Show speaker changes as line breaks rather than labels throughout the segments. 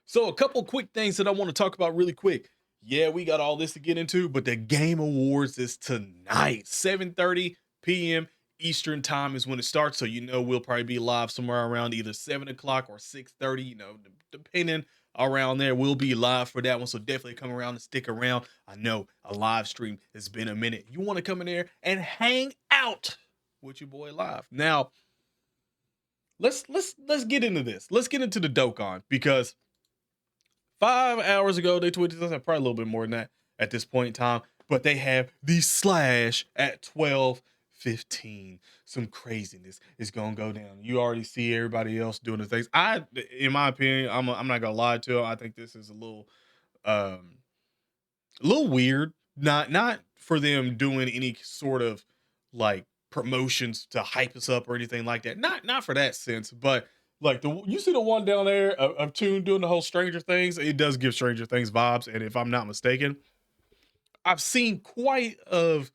So a couple quick things that I want to talk about really quick. Yeah, we got all this to get into, but the Game Awards is tonight, 7:30 p.m. Eastern time is when it starts. So we'll probably be live somewhere around either 7 o'clock or 6:30. Depending around there, we'll be live for that one. So definitely come around and stick around. I know a live stream has been a minute. You want to come in there and hang out with your boy live. Now, let's get into this. Let's get into the Dokkan because 5 hours ago, they tweeted us, probably a little bit more than that at this point in time, but they have the slash at 12:15. Some craziness is gonna go down. You already see everybody else doing the things. In my opinion, I'm not gonna lie to you. I think this is um, a little weird. Not for them doing any sort of like promotions to hype us up or anything like that. Not for that sense, but like you see the one down there of Tune doing the whole Stranger Things. It does give Stranger Things vibes, and if I'm not mistaken, I've seen quite of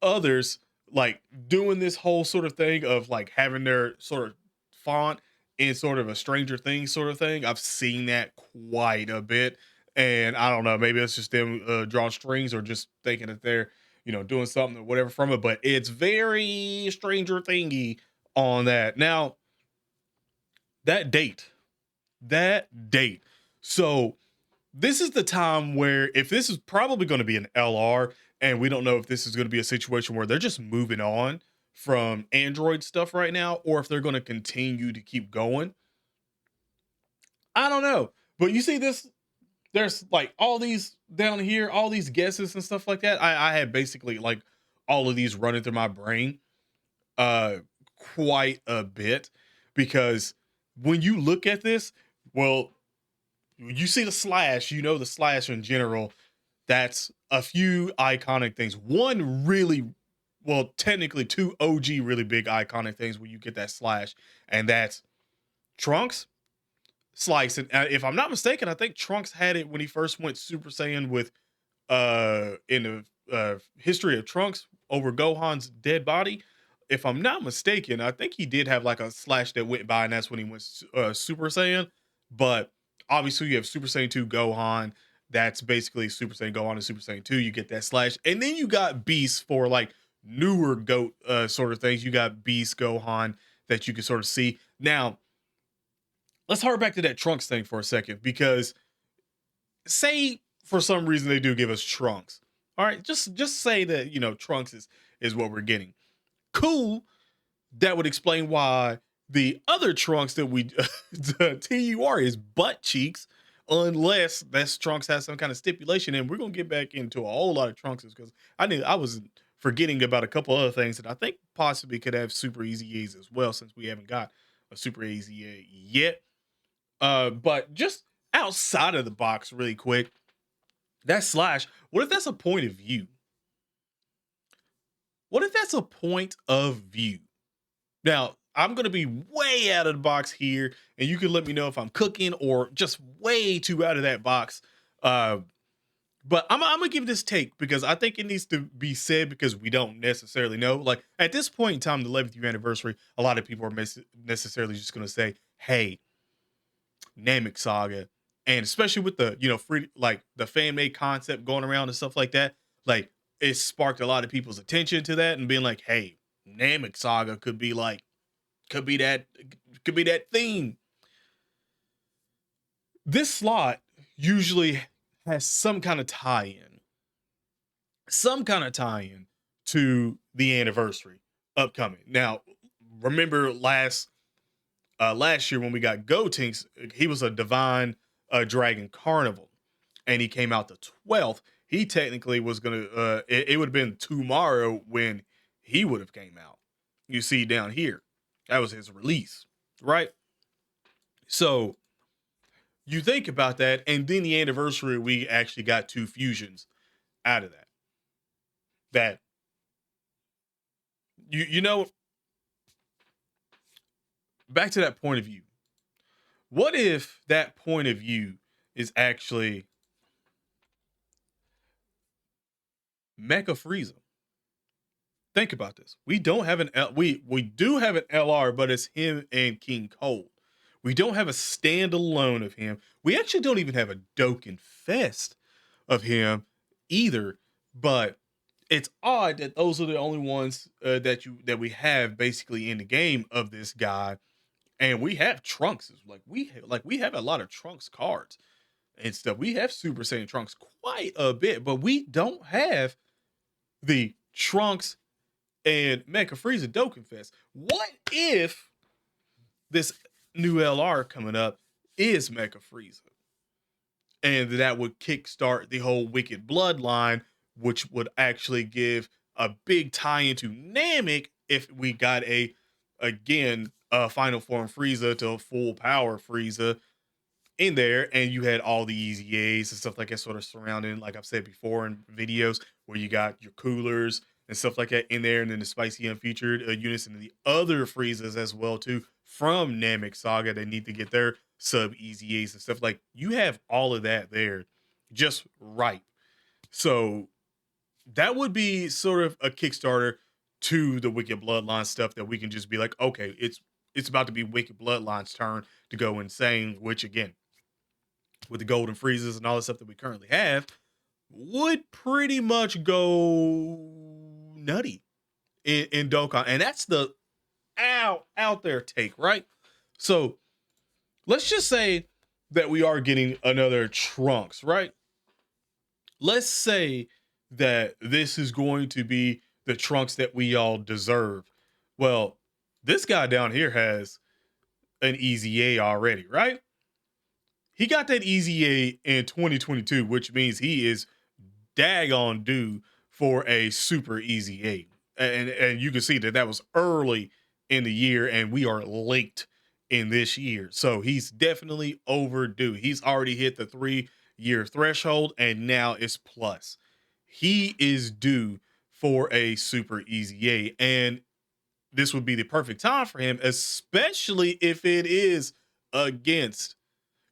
others like doing this whole sort of thing of like having their sort of font in sort of a Stranger Things sort of thing. I've seen that quite a bit. And I don't know, maybe it's just them drawing strings or just thinking that they're, doing something or whatever from it. But it's very Stranger Thingy on that. Now, that date, that date. So this is the time where if this is probably going to be an LR, and we don't know if this is going to be a situation where they're just moving on from Android stuff right now, or if they're going to continue to keep going. I don't know. But you see this, there's like all these down here, all these guesses and stuff like that. I had basically like all of these running through my brain uh quite a bit because when you look at this, well, you see the slash, the slash in general, that's a few iconic things. One really, well, technically two OG really big iconic things where you get that slash, and that's Trunks, Slice. And if I'm not mistaken, I think Trunks had it when he first went Super Saiyan with in the history of Trunks over Gohan's dead body. If I'm not mistaken, I think he did have like a slash that went by, and that's when he went Super Saiyan. But obviously, you have Super Saiyan 2 Gohan. That's basically Super Saiyan Gohan and Super Saiyan 2. You get that slash. And then you got Beast for like newer GOAT sort of things. You got Beast Gohan that you can sort of see. Now, let's hark back to that Trunks thing for a second because say for some reason they do give us Trunks. All right, just say that Trunks is what we're getting. Cool. That would explain why the other Trunks that we the TUR is butt cheeks, unless that Trunks has some kind of stipulation. And we're gonna get back into a whole lot of Trunkses because I was forgetting about a couple other things that I think possibly could have Super EZAs as well, since we haven't got a Super EZA yet. But just outside of the box, really quick, that slash, what if that's a point of view? What if that's a point of view? Now, I'm going to be way out of the box here, and you can let me know if I'm cooking or just way too out of that box. Uh, but I'm going to give this take because I think it needs to be said because we don't necessarily know. Like at this point in time, the 11th year anniversary, a lot of people are necessarily just going to say, hey, Namek Saga, and especially with the free like the fan made concept going around and stuff like that, like it sparked a lot of people's attention to that and being like, hey, Namek Saga could be that could be that theme. This slot usually has some kind of tie-in to the anniversary upcoming. Now, remember last year when we got Gotenks, he was a Divine Dragon Carnival, and he came out the 12th. He technically was gonna. It would have been tomorrow when he would have came out. You see down here, that was his release, right? So you think about that, and then the anniversary, we actually got two fusions out of that. That you know, back to that point of view. What if that point of view is actually Mecha Frieza? Think about this. We don't have an we do have an LR, but it's him and King Cold. We don't have a standalone of him. We actually don't even have a Dokkan Fest of him either. But it's odd that those are the only ones that we have basically in the game of this guy. And we have Trunks. We have a lot of Trunks cards and stuff. We have Super Saiyan Trunks quite a bit, but we don't have the Trunks and Mecha Frieza Dokkan Fest. What if this new LR coming up is Mecha Frieza? And that would kickstart the whole Wicked Bloodline, which would actually give a big tie into Namek if we got a final form Frieza to full power Frieza in there, and you had all the easy A's and stuff like that sort of surrounding, like I've said before in videos, where you got your coolers and stuff like that in there, and then the spicy unfeatured units and the other Friezas as well too from Namek Saga. They need to get their sub easy A's and stuff. Like, you have all of that there just right. So that would be sort of a Kickstarter to the Wicked Bloodline stuff that we can just be like, okay, it's about to be Wicked Bloodline's turn to go insane, which again, with the golden freezes and all the stuff that we currently have, would pretty much go nutty in Dokkan. And that's the out there take, right? So let's just say that we are getting another Trunks, right? Let's say that this is going to be the Trunks that we all deserve. Well, this guy down here has an easy A already, right? He got that easy A in 2022, which means he is daggone due for a super easy A. And you can see that was early in the year, and we are late in this year. So he's definitely overdue. He's already hit the 3-year threshold, and now it's plus. He is due for a super easy A, and this would be the perfect time for him, especially if it is against.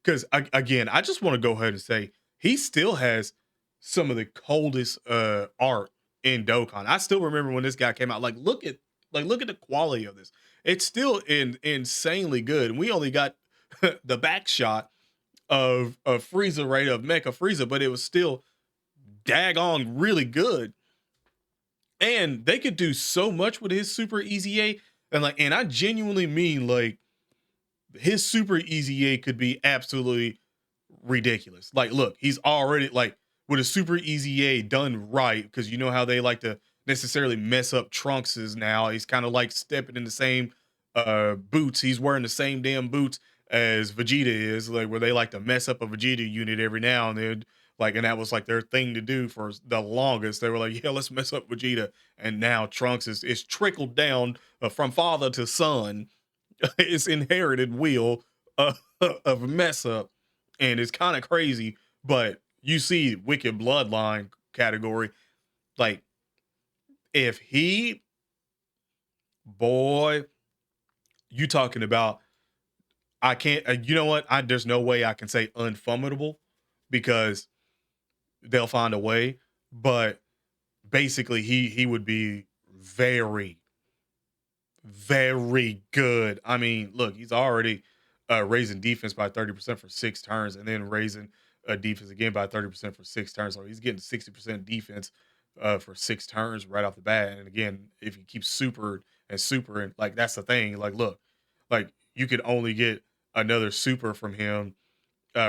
Because again, I just want to go ahead and say he still has some of the coldest art in Dokkan. I still remember when this guy came out. Look at the quality of this. It's still insanely good. And we only got the back shot of Frieza, right, of Mecha Frieza, but it was still daggone really good. And they could do so much with his super easy A. And I genuinely mean, like, his super easy A could be absolutely ridiculous. Like, look, he's already, like, with a super easy A done right, because you know how they like to necessarily mess up Trunks's now. He's kind of like stepping in the same boots. He's wearing the same damn boots as Vegeta is, like, where they like to mess up a Vegeta unit every now and then. Like, and that was like their thing to do for the longest. They were like, yeah, let's mess up Vegeta. And now Trunks is trickled down from father to son. It's inherited wheel of a mess up, and it's kind of crazy. But you see Wicked Bloodline category, like, if he, boy, you talking about, I can't, you know what, there's no way I can say unfummable, because they'll find a way. But basically he would be very, very good. I mean, look, he's already raising defense by 30% for 6 turns, and then raising defense again by 30% for 6 turns. So he's getting 60% defense for 6 turns right off the bat. And again, if he keeps super and super, and like, that's the thing. Like, look, like, you could only get another super from him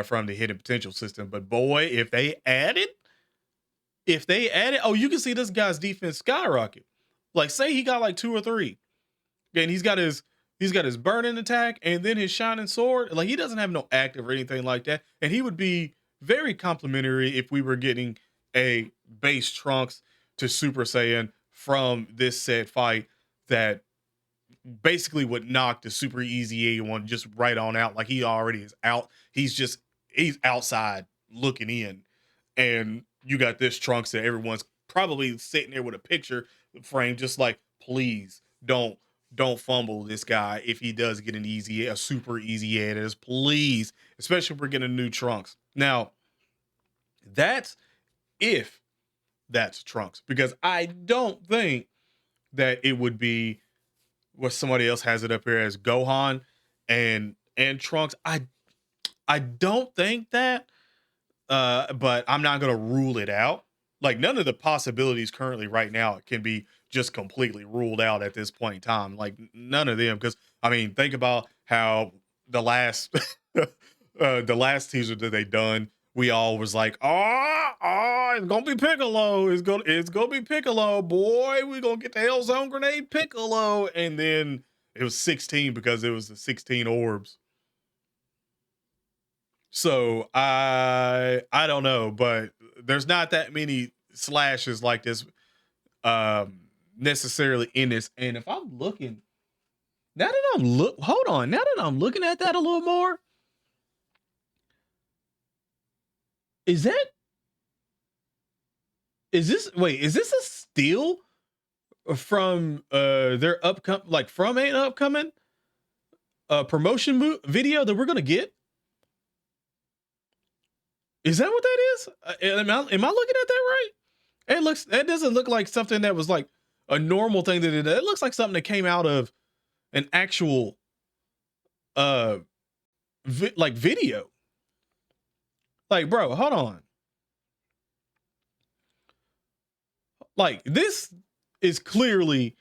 from the hidden potential system. But boy, if they added, oh, you can see this guy's defense skyrocket. Like, say he got like 2 or 3. And he's got his burning attack and then his shining sword. Like, he doesn't have no active or anything like that. And he would be very complimentary if we were getting a base Trunks to Super Saiyan from this said fight that basically would knock the super easy A one just right on out. Like, he already is out. He's outside looking in. And you got this Trunks that everyone's probably sitting there with a picture frame, just like, please don't fumble this guy if he does get a super easy A. It is, please, especially if we're getting new Trunks. Now, that's if that's Trunks, because I don't think that it would be what somebody else has it up here as Gohan, and and Trunks. I don't think that, but I'm not gonna rule it out. Like none of the possibilities currently right now can be just completely ruled out at this point in time. Like none of them, because I mean, think about how the last the last teaser that they done, we all was like, it's gonna be Piccolo. It's gonna be Piccolo, boy. We gonna get the Hell Zone Grenade Piccolo, and then it was 16 because it was the 16 orbs. So I don't know, but there's not that many slashes like this necessarily in this. And if I'm looking now that hold on, now that I'm looking at that a little more, is that is this a steal from their upcoming, like from an upcoming promotion video that we're gonna get? Is that what that is? Am I looking at that right? It doesn't look like something that was like a normal thing that it looks like something that came out of an actual uh like video. Like, bro, hold on. Like, this is clearly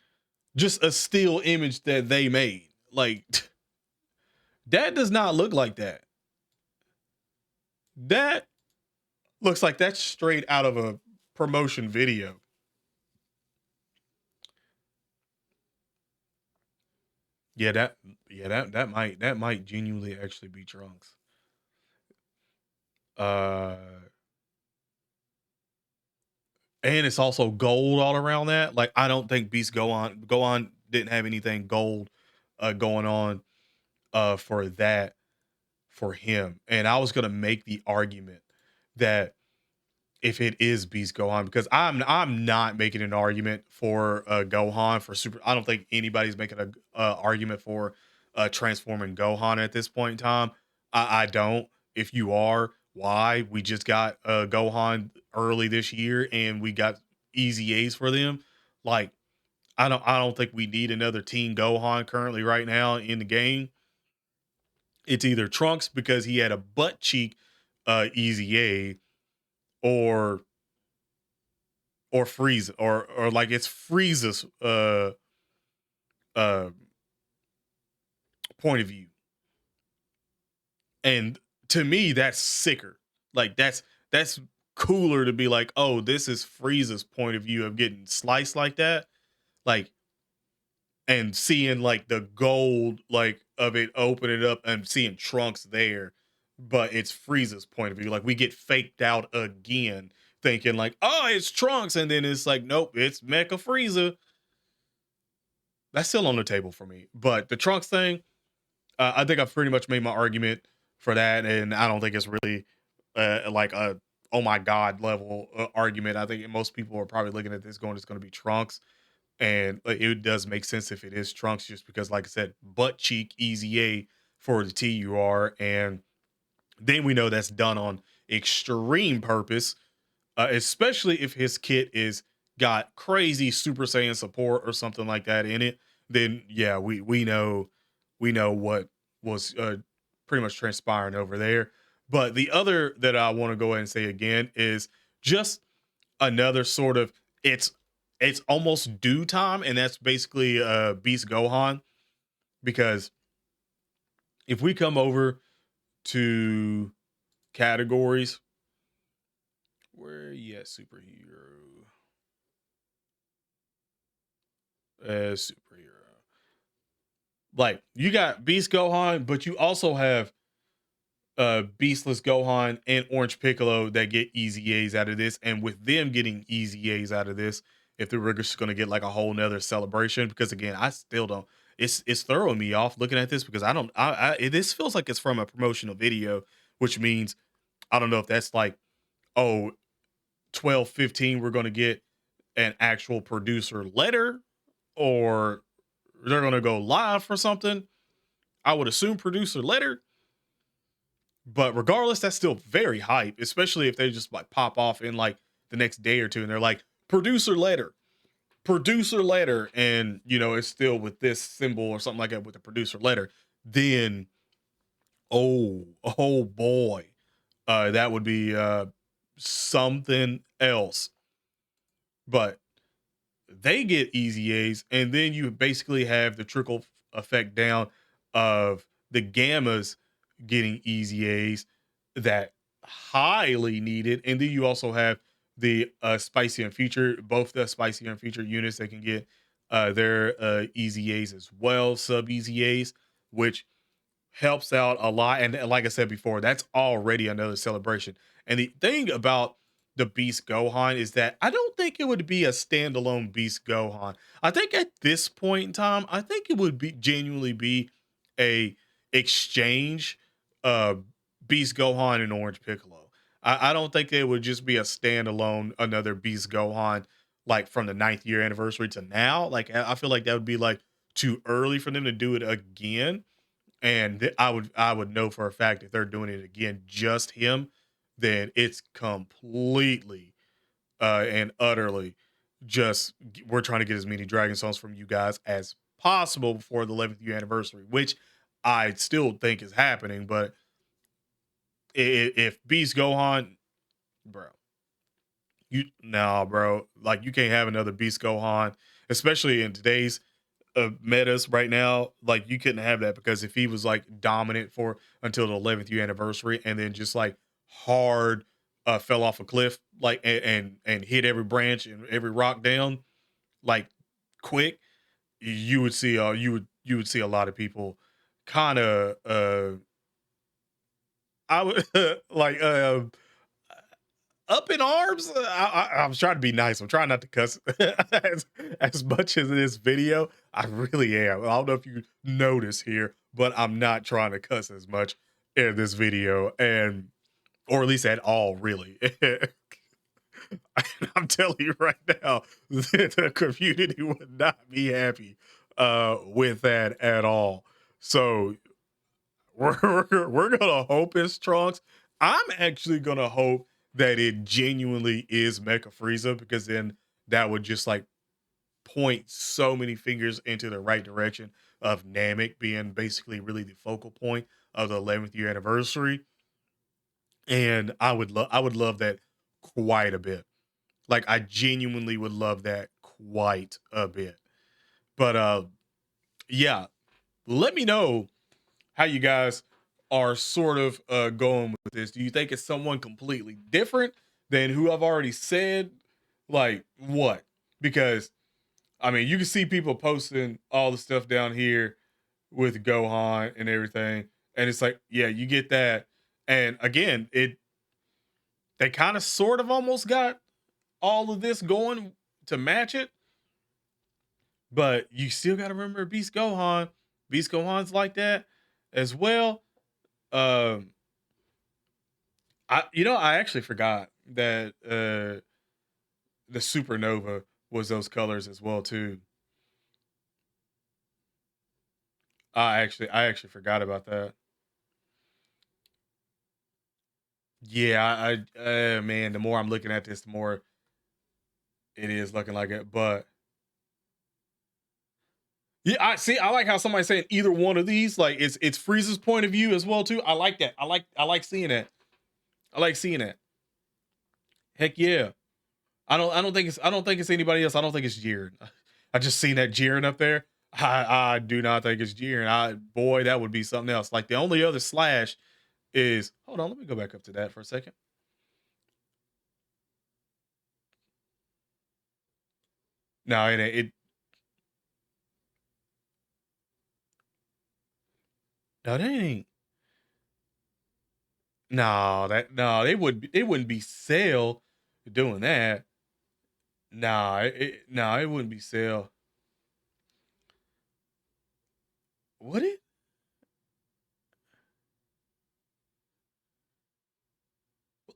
just a still image that they made. Like, that does not look like that. That looks like that's straight out of a promotion video. Yeah, that might genuinely actually be Trunks. Uh and it's also gold all around that. Like I don't think Beast Gohan didn't have anything gold going on for that for him. And I was gonna make the argument that if it is Beast Gohan, because I'm not making an argument for Gohan for Super. I don't think anybody's making a argument for transforming Gohan at this point in time. I don't. If you are, why? We just got Gohan early this year, and we got easy A's for them. Like I don't think we need another Teen Gohan currently right now in the game. It's either Trunks because he had a butt cheek easy A, or Frieza, or like it's Frieza's uh point of view. And to me, that's sicker. Like that's cooler to be like, oh, this is Frieza's point of view of getting sliced like that. Like, and seeing like the gold like of it open it up and seeing Trunks there, but it's Frieza's point of view. Like we get faked out again, thinking like, oh, it's Trunks, and then it's like, nope, it's Mecha Frieza. That's still on the table for me. But the Trunks thing, I think I've pretty much made my argument for that, and I don't think it's really like a oh my god level argument. I think most people are probably looking at this going, it's going to be Trunks, and it does make sense if it is Trunks, just because, like I said, butt cheek easy A for the TUR, and then we know that's done on extreme purpose, especially if his kit is got crazy Super Saiyan support or something like that in it. Then yeah, we know what was pretty much transpiring over there. But the other that I want to go ahead and say again is just another sort of it's almost due time, and that's basically Beast Gohan, because if we come over to categories, where you at superhero? Superhero. Like you got Beast Gohan, but you also have Beastless Gohan and Orange Piccolo that get easy A's out of this. And with them getting easy A's out of this, if the rigor's going to get like a whole nother celebration, because again, I still don't. It's throwing me off looking at this, because I don't. This feels like it's from a promotional video, which means I don't know if that's like, oh, 12/15 we're going to get an actual producer letter, or they're going to go live for something. I would assume producer letter. But regardless, that's still very hype, especially if they just like pop off in like the next day or two and they're like, producer letter. And, you know, it's still with this symbol or something like that with the producer letter. Then Oh boy. That would be something else. But they get easy A's, and then you basically have the trickle effect down of the gammas getting easy A's that highly needed. And then you also have the spicy and future, both the spicy and future units that can get their easy A's as well, sub easy A's, which helps out a lot. And like I said before, that's already another celebration. And the thing about the Beast Gohan is that I don't think it would be a standalone Beast Gohan. I think at this point in time, I think it would be genuinely be a exchange uh Beast Gohan and Orange Piccolo. I don't think it would just be a standalone another Beast Gohan like from the 9th year anniversary to now. Like I feel like that would be like too early for them to do it again, and I would know for a fact if they're doing it again, just him, then it's completely and utterly just we're trying to get as many Dragon songs from you guys as possible before the 11th year anniversary, which I still think is happening. But if Beast Gohan, bro, bro, like you can't have another Beast Gohan, especially in today's metas right now. Like you couldn't have that, because if he was like dominant for until the 11th year anniversary and then just like hard fell off a cliff like and hit every branch and every rock down like quick, you would see you would see a lot of people kind of I would like up in arms. I'm trying to be nice. I'm trying not to cuss as much as this video. I really am. I don't know if you notice here, but I'm not trying to cuss as much in this video, and or at least at all, really. I'm telling you right now, the community would not be happy with that at all. So we're gonna hope it's Trunks. I'm actually gonna hope that it genuinely is Mecha Frieza, because then that would just like point so many fingers into the right direction of Namek being basically really the focal point of the 11th year anniversary. And I would love that quite a bit. Like I genuinely would love that quite a bit. But yeah, let me know how you guys are sort of going with this. Do you think it's someone completely different than who I've already said? Like what? Because I mean, you can see people posting all the stuff down here with Gohan and everything, and it's like, yeah, you get that. And again, they kind of sort of almost got all of this going to match it, but you still got to remember Beast Gohan. Beast Gohan's like that as well. Um, I actually forgot that the supernova was those colors as well too. I actually forgot about that. Yeah, man, the more I'm looking at this, the more it is looking like it. But yeah, I see. I like how somebody's saying either one of these. Like it's Frieza's point of view as well too. I like that. I like seeing that. I like seeing that. Heck yeah. I don't think it's anybody else. I don't think it's Jiren. I just seen that Jiren up there. I do not think it's Jiren. Boy, that would be something else. Like the only other slash is, hold on, let me go back up to that for a second. No, it ain't. No, that ain't. No, they wouldn't be Cell doing that. No, it wouldn't be Cell. Would it?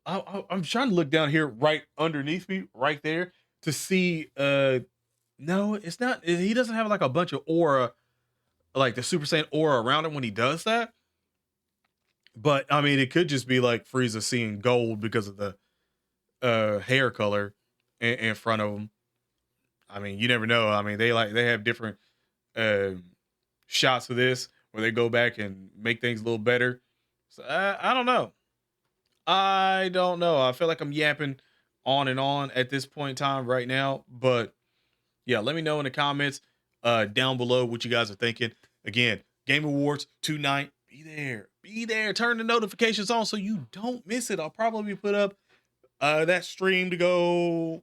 I'm trying to look down here right underneath me, right there, to see. No, it's not. He doesn't have like a bunch of aura, like the Super Saiyan aura around him when he does that. But I mean, it could just be like Frieza seeing gold because of the hair color in front of him. I mean, you never know. I mean, they have different shots of this where they go back and make things a little better. So I don't know. I don't know. I feel like I'm yapping on and on at this point in time right now, but yeah, let me know in the comments down below what you guys are thinking. Again, Game Awards tonight. Be there. Be there. Turn the notifications on so you don't miss it. I'll probably put up that stream to go,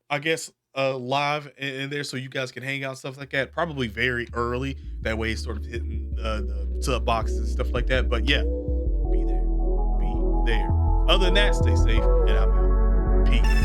I guess, live in there so you guys can hang out, stuff like that. Probably very early. That way it's sort of hitting the sub boxes and stuff like that. But yeah, be there. Be there. Other than that, stay safe and I'm out. Peace.